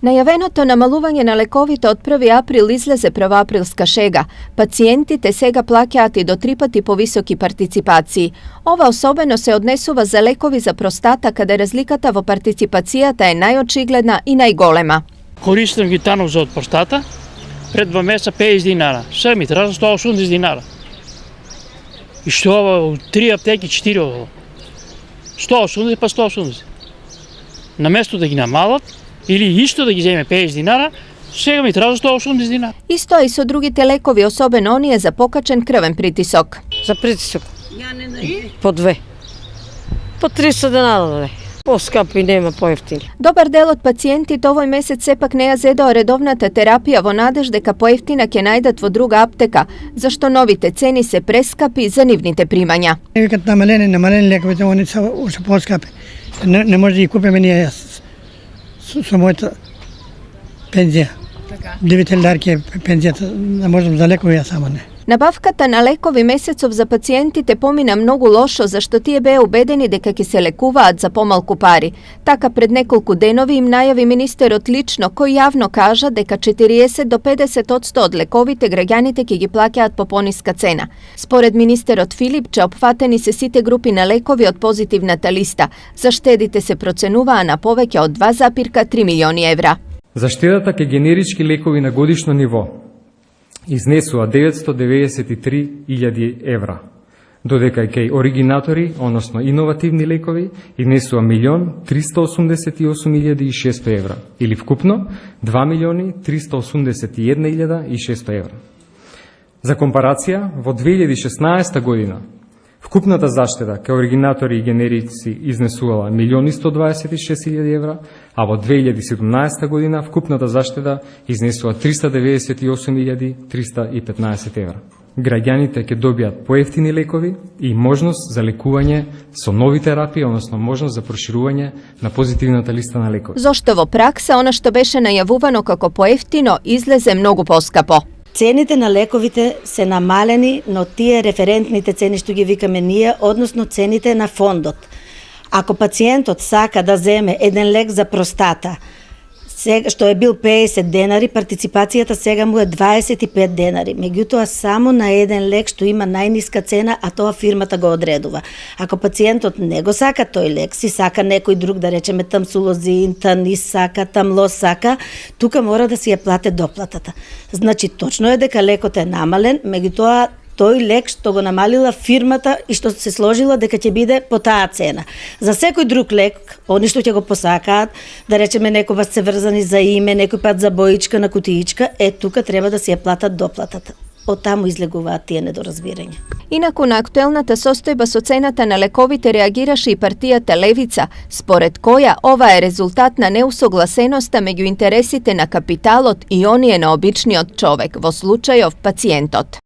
Најавеното намалување на лековите од 1 април излезе првоаприлска шега. Пациентите сега плаќаат и до 3 пати повисоки партиципации. Ова особено се однесува за лекови за простата, каде разликата во партиципацијата е најочигледна и најголема. Користам гитанов за од простата, пред 2 месеца 50 динара. Сега ми треба 180 динара. И што ова, 3 аптеки, 4 ова. 180 па 180. Наместо да ги намалат, или исто да ги земе 50 динара, сега ми треба 180 динара. Исто е и со другите лекови, особено оние за покачен крвен притисок. За притисок? По 2. По 300 динара. Поскапи нема, поевтини. Добар дел од пациентите овој месец сепак не ја зедоа редовната терапија во надеж дека поевтина ќе најдат во друга аптека, зашто новите цени се прескапи за нивните примања. Викат намалени лековите, они се уште поскапи. Не може да ги купиме ние со мојата пензија. 9 ларки е пензијата, не можам за лекови, ја само не. Набавката на лекови месецов за пациентите помина многу лошо, зашто тие беа убедени дека ќе се лекуваат за помалку пари. Така пред неколку денови им најави министерот лично, кој јавно кажа дека 40 до 50% од лековите граѓаните ќе ги плаќаат по пониска цена. Според министерот Филипче, опфатени се сите групи на лекови од позитивната листа. Заштедите се проценуваа на повеќе од 2,3 милиони евра. Заштедата ке генерички лекови на годишно ниво изнесува 993.000 евра, додека кај оригинатори, односно иновативни лекови, изнесува 1.388.600 евра, или вкупно 2.381.600 евра. За компарација, во 2016 година, вкупната заштеда кај оригинатори и генерици изнесувала 1.126.000 евра, а во 2017 година вкупната заштеда изнесува 398.315 евра. Граѓаните ќе добијат поевтини лекови и можност за лекување со нови терапии, односно можност за проширување на позитивната листа на лекови. Зошто во пракса она што беше најавувано како поевтино излезе многу поскапо. Цените на лековите се намалени, но тие референтните цени што ги викаме ние, односно цените на фондот. Ако пациентот сака да земе еден лек за простата, што е бил 50 денари, партиципацијата сега му е 25 денари. Меѓутоа само на еден лек што има најниска цена, а тоа фирмата го одредува. Ако пациентот не го сака тој лек, си сака некој друг, да речеме тамсулозин, танис сака, тамлос сака, тука мора да си ја плате доплатата. Значи точно е дека лекот е намален, меѓутоа тој лек што го намалила фирмата и што се сложила дека ќе биде по таа цена. За секој друг лек, они што ќе го посакаат, да речеме некогаш се врзани за име, некој пат за боичка на кутиичка, тука треба да си ја платат доплатата. Од таму излегуваат тие недоразбирања. Инаку на актуелната состојба со цената на лековите реагираше и партијата Левица, според која ова е резултат на неусогласеноста меѓу интересите на капиталот и оние на обичниот човек, во случајов пациентот.